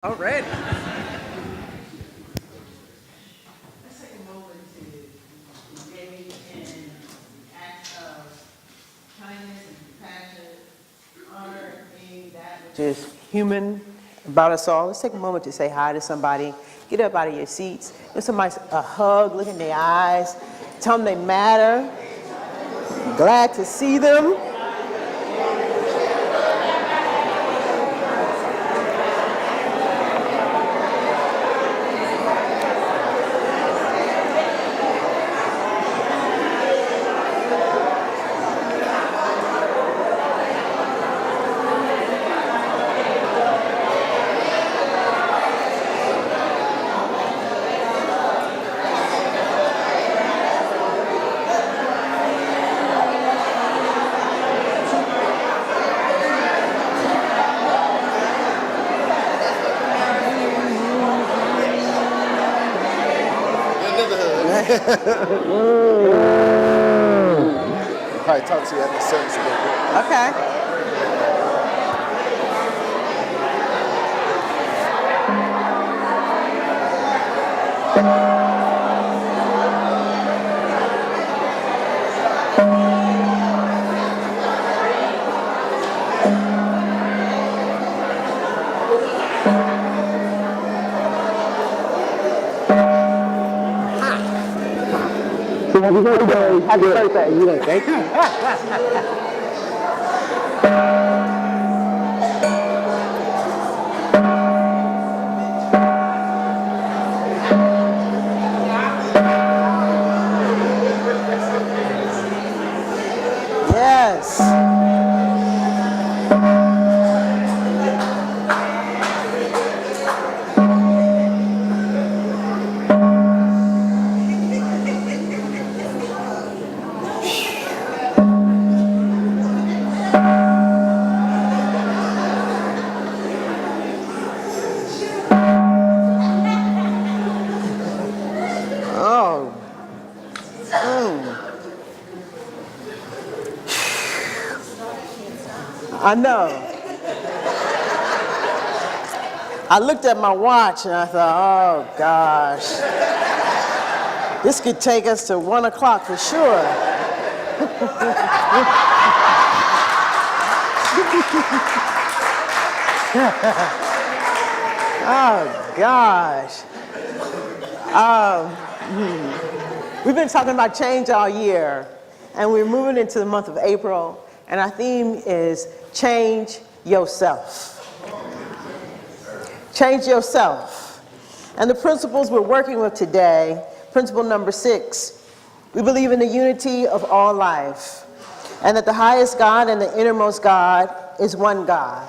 All right. Let's take a moment to engage in acts of kindness and compassion, honor being that which is human about us all. Let's take a moment to say hi to somebody. Get up out of your seats. Give somebody a hug, look in their eyes, tell them they matter. Glad to see them. Probably talk to you after the service a little bit. Okay. Happy birthday. Thank you. Yes. Oh. I know. I looked at my watch and I thought, oh gosh, this could take us to 1 o'clock for sure. Oh gosh. We've been talking about change all year, and we're moving into the month of April, and our theme is change yourself. Change yourself. And the principles we're working with today, principle number 6, we believe in the unity of all life, and that the highest God and the innermost God is one God.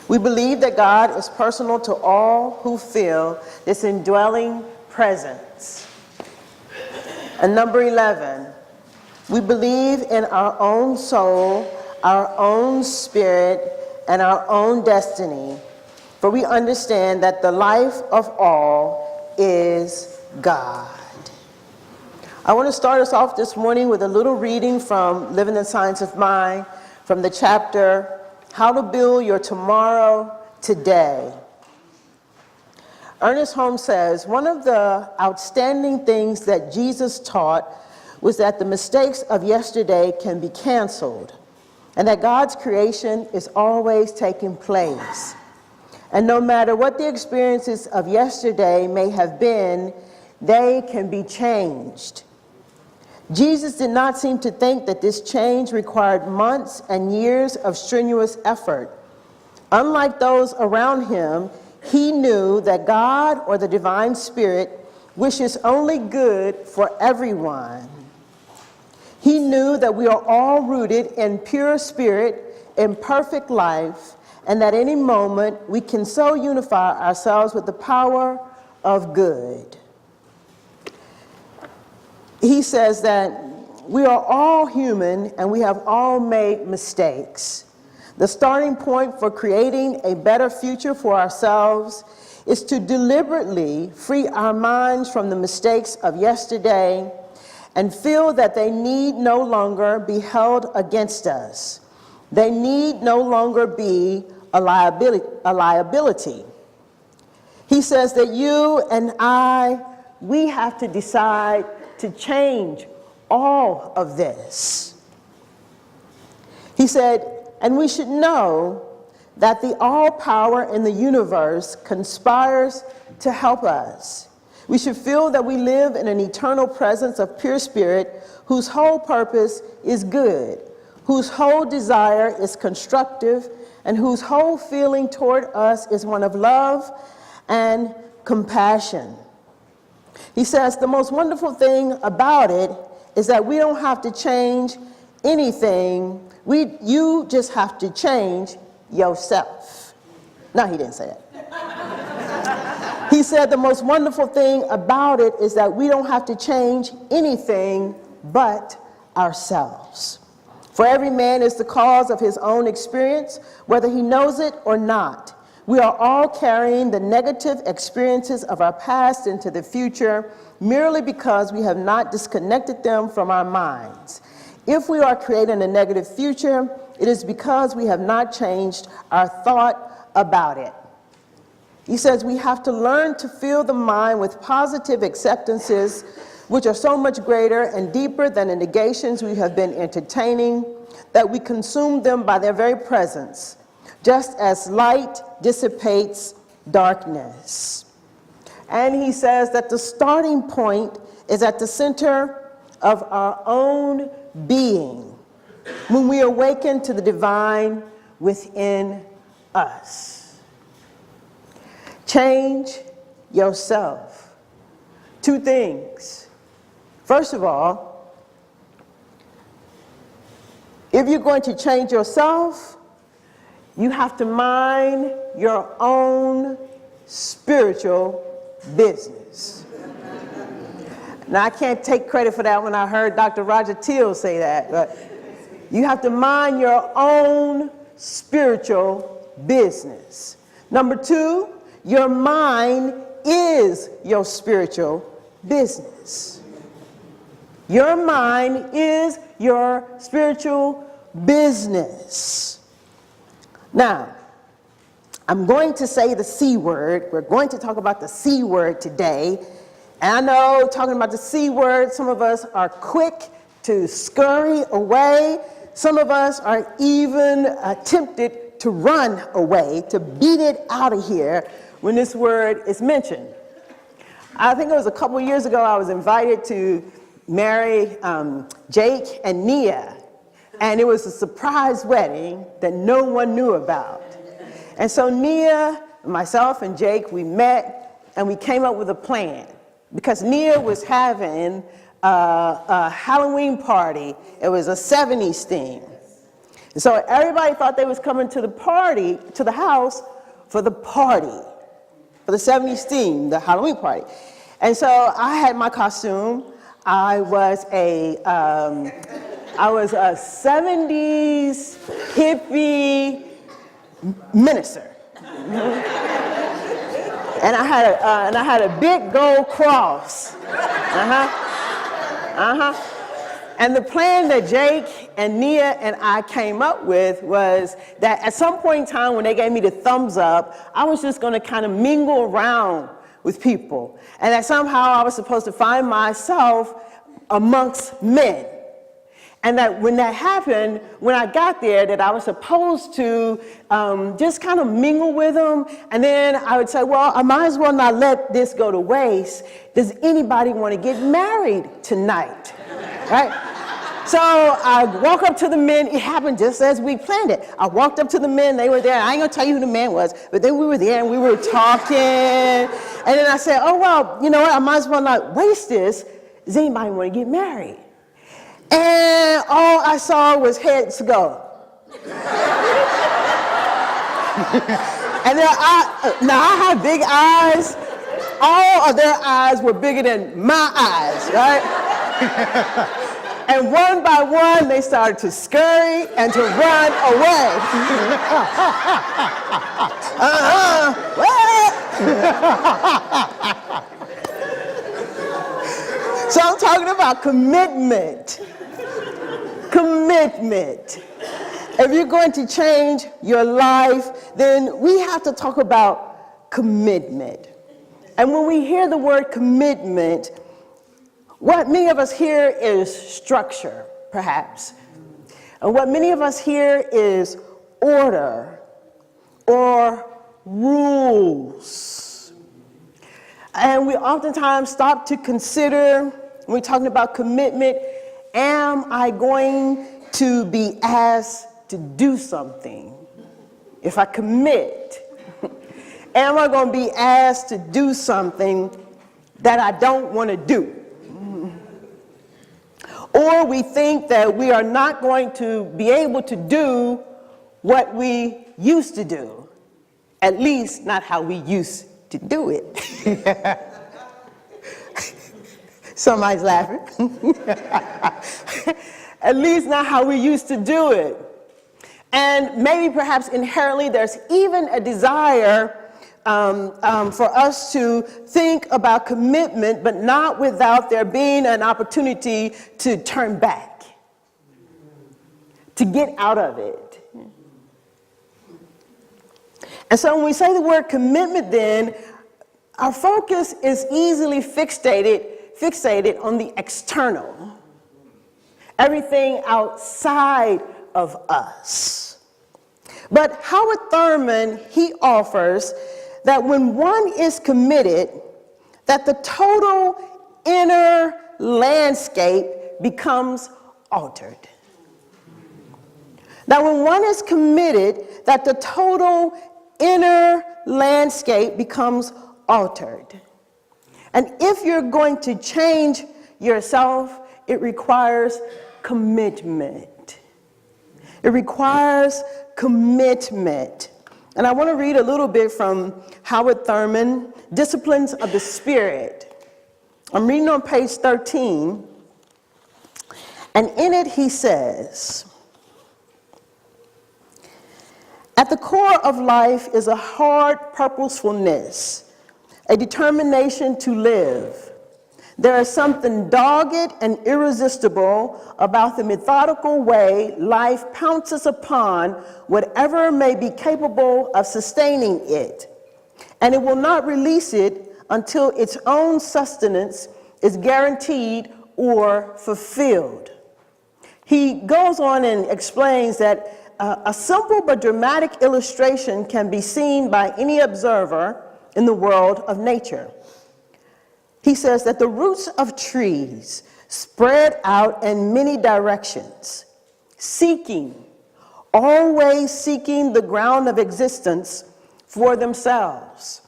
We believe that God is personal to all who feel this indwelling presence. And number 11, we believe in our own soul, our own spirit, and our own destiny, for we understand that the life of all is God. I want to start us off this morning with a little reading from Living the Science of Mind, from the chapter, How to Build Your Tomorrow Today. Ernest Holmes says, one of the outstanding things that Jesus taught was that the mistakes of yesterday can be canceled, and that God's creation is always taking place. And no matter what the experiences of yesterday may have been, they can be changed. Jesus did not seem to think that this change required months and years of strenuous effort. Unlike those around him, he knew that God, or the divine spirit, wishes only good for everyone. He knew that we are all rooted in pure spirit, in perfect life, and that any moment we can so unify ourselves with the power of good. He says that we are all human and we have all made mistakes. The starting point for creating a better future for ourselves is to deliberately free our minds from the mistakes of yesterday and feel that they need no longer be held against us. They need no longer be a liability. He says that you and we have to decide to change all of this. He said, and we should know that the all power in the universe conspires to help us. We should feel that we live in an eternal presence of pure spirit whose whole purpose is good, whose whole desire is constructive, and whose whole feeling toward us is one of love and compassion. He says the most wonderful thing about it is that we don't have to change anything. You just have to change yourself. No, he didn't say that. He said the most wonderful thing about it is that we don't have to change anything but ourselves. For every man is the cause of his own experience, whether he knows it or not. We are all carrying the negative experiences of our past into the future merely because we have not disconnected them from our minds. If we are creating a negative future, it is because we have not changed our thought about it. He says we have to learn to fill the mind with positive acceptances, which are so much greater and deeper than the negations we have been entertaining, that we consume them by their very presence, just as light dissipates darkness. And he says that the starting point is at the center of our own being, when we awaken to the divine within us. Change yourself. Two things. First of all, if you're going to change yourself, you have to mind your own spiritual business. Now, I can't take credit for that when I heard Dr. Roger Teal say that, but you have to mind your own spiritual business. Number two, your mind is your spiritual business. Your mind is your spiritual business. Now, I'm going to say the C word. We're going to talk about the C word today. And I know, talking about the C word, some of us are quick to scurry away. Some of us are even tempted to run away, to beat it out of here when this word is mentioned. I think it was a couple years ago I was invited to marry Jake and Nia, and it was a surprise wedding that no one knew about. And so Nia, myself, and Jake, we met and we came up with a plan, because Nia was having a Halloween party. It was a 70s theme. And so everybody thought they was coming to the party, to the house for the party, for the 70s theme, the Halloween party. And so I had my costume. I was a 70s hippie minister. And I had a big gold cross. And the plan that Jake and Nia and I came up with was that at some point in time when they gave me the thumbs up, I was just going to kind of mingle around with people. And that somehow I was supposed to find myself amongst men. And that when that happened, when I got there, that I was supposed to just kind of mingle with them. And then I would say, well, I might as well not let this go to waste. Does anybody want to get married tonight? Right? So I walk up to the men. It happened just as we planned it. I walked up to the men. They were there. I ain't going to tell you who the man was. But then we were there and we were talking. And then I said, oh, well, you know what? I might as well not waste this. Does anybody want to get married? And all I saw was heads go. And now I have big eyes. All of their eyes were bigger than my eyes, right? And one by one, they started to scurry and to run away. So I'm talking about commitment. Commitment. If you're going to change your life, then we have to talk about commitment. And when we hear the word commitment, what many of us hear is structure, perhaps. And what many of us hear is order or rules. And we oftentimes stop to consider, when we're talking about commitment, am I going to be asked to do something? If I commit, am I going to be asked to do something that I don't want to do? Or we think that we are not going to be able to do what we used to do, at least not how we used to do it. Somebody's laughing. At least not how we used to do it. And maybe perhaps inherently there's even a desire for us to think about commitment, but not without there being an opportunity to turn back, to get out of it. And so when we say the word commitment, then our focus is easily fixated on the external, everything outside of us. But Howard Thurman, he offers that when one is committed, that the total inner landscape becomes altered. That when one is committed, that the total inner landscape becomes altered. And if you're going to change yourself, it requires commitment. It requires commitment. And I want to read a little bit from Howard Thurman, Disciplines of the Spirit. I'm reading on page 13. And in it he says, at the core of life is a hard purposefulness, a determination to live. There is something dogged and irresistible about the methodical way life pounces upon whatever may be capable of sustaining it, and it will not release it until its own sustenance is guaranteed or fulfilled. He goes on and explains that a simple but dramatic illustration can be seen by any observer in the world of nature. He says that the roots of trees spread out in many directions, always seeking the ground of existence for themselves.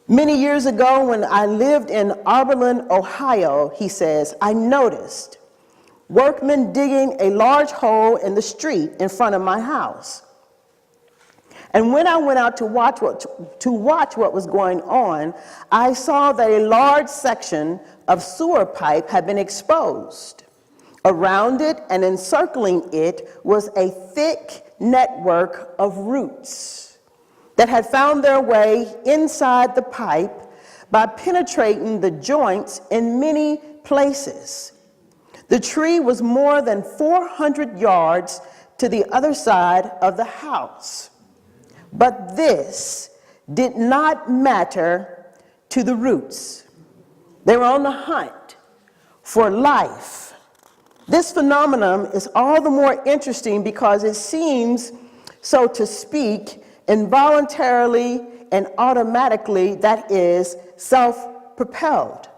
Many years ago, when I lived in Arborland, Ohio, he says, I noticed workmen digging a large hole in the street in front of my house. And when I went out to watch what was going on, I saw that a large section of sewer pipe had been exposed. Around it and encircling it was a thick network of roots that had found their way inside the pipe by penetrating the joints in many places. The tree was more than 400 yards to the other side of the house. But this did not matter to the roots. They were on the hunt for life. This phenomenon is all the more interesting because it seems, so to speak, involuntarily and automatically, that is, self-propelled.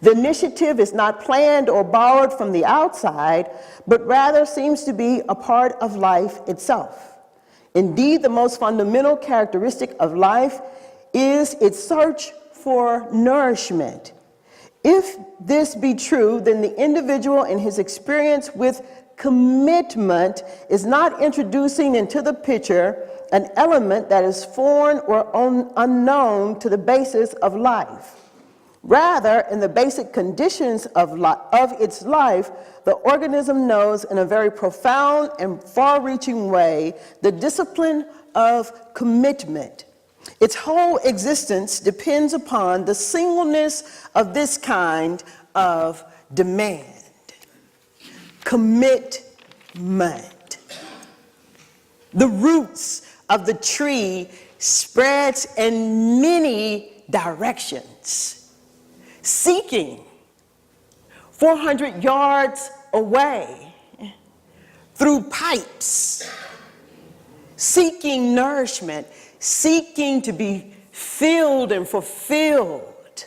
The initiative is not planned or borrowed from the outside, but rather seems to be a part of life itself. Indeed, the most fundamental characteristic of life is its search for nourishment. If this be true, then the individual in his experience with commitment is not introducing into the picture an element that is foreign or unknown to the basis of life. Rather, in the basic conditions of its life, the organism knows in a very profound and far-reaching way the discipline of commitment. Its whole existence depends upon the singleness of this kind of demand. Commitment. The roots of the tree spreads in many directions, seeking 400 yards away through pipes, seeking nourishment, seeking to be filled and fulfilled.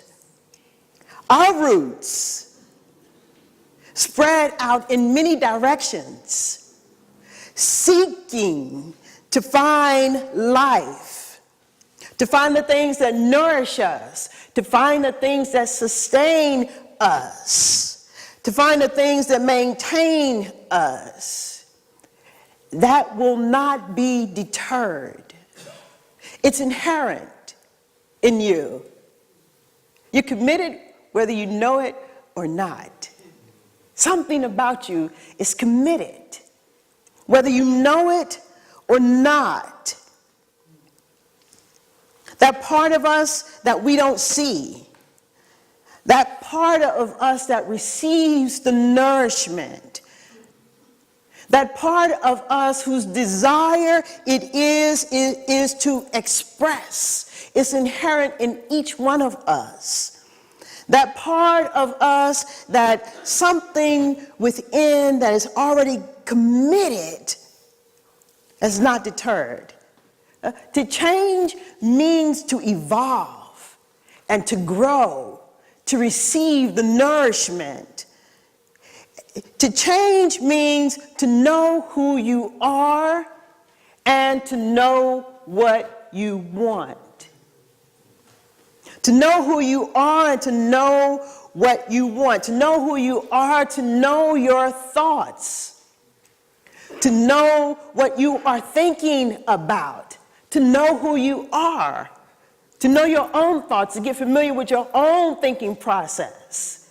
Our roots spread out in many directions, seeking to find life, to find the things that nourish us, to find the things that sustain us, to find the things that maintain us. That will not be deterred. It's inherent in you. You're committed whether you know it or not. Something about you is committed, whether you know it or not. That part of us that we don't see, that part of us that receives the nourishment, that part of us whose desire it is to express, is inherent in each one of us. That part of us that something within that is already committed is not deterred. To change means to evolve and to grow, to receive the nourishment. To change means to know who you are and to know what you want. To know who you are and to know what you want. To know who you are, to know your thoughts. To know what you are thinking about. To know who you are. To know your own thoughts, to get familiar with your own thinking process.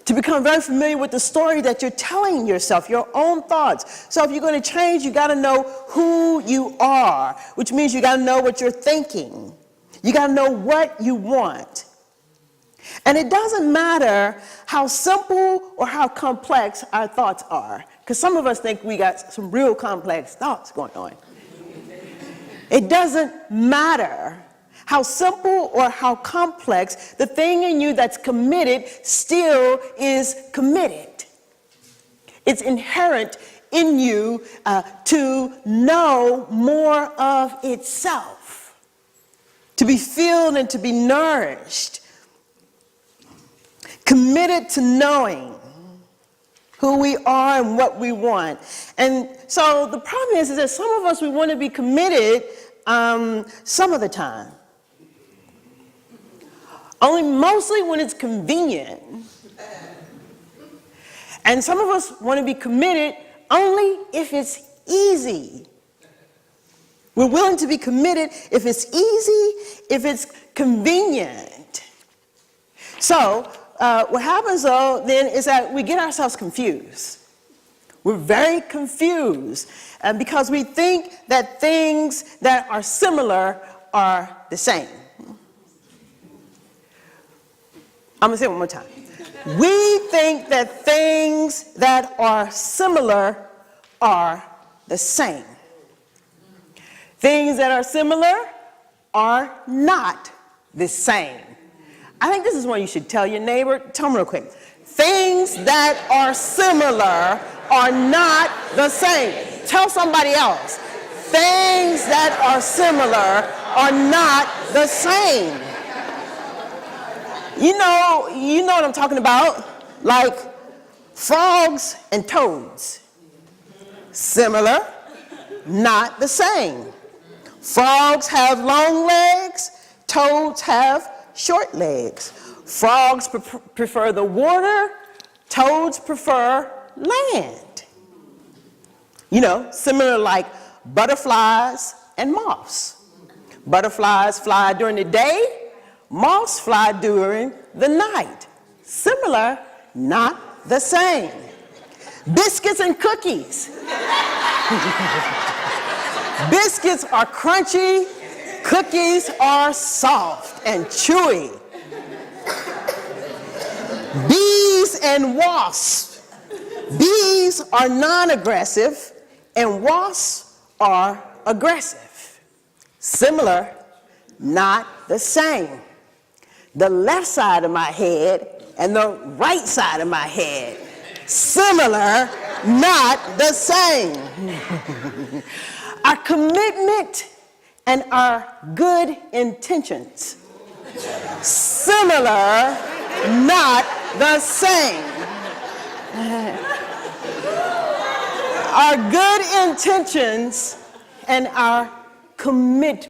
To become very familiar with the story that you're telling yourself, your own thoughts. So if you're going to change, you got to know who you are, which means you got to know what you're thinking. You got to know what you want. And it doesn't matter how simple or how complex our thoughts are, because some of us think we got some real complex thoughts going on. It doesn't matter how simple or how complex, the thing in you that's committed still is committed. It's inherent in you to know more of itself, to be filled and to be nourished, committed to knowing who we are and what we want. And so the problem is that some of us, we want to be committed some of the time. Only mostly when it's convenient. And some of us want to be committed only if it's easy. We're willing to be committed if it's easy, if it's convenient. So what happens though then is that we get ourselves confused. We're very confused because we think that things that are similar are the same. I'm going to say it one more time. We think that things that are similar are the same. Things that are similar are not the same. I think this is one you should tell your neighbor. Tell them real quick. Things that are similar are not the same. Tell somebody else. Things that are similar are not the same. You know what I'm talking about, like frogs and toads. Similar, not the same. Frogs have long legs, toads have short legs. Frogs prefer the water, toads prefer land. Similar like butterflies and moths. Butterflies fly during the day, moths fly during the night. Similar, not the same. Biscuits and cookies. Biscuits are crunchy, cookies are soft and chewy. Bees and wasps. Bees are non-aggressive and wasps are aggressive. Similar, not the same. The left side of my head and the right side of my head. Similar, not the same. Our commitment and our good intentions. Similar, not the same. Our good intentions and our commitment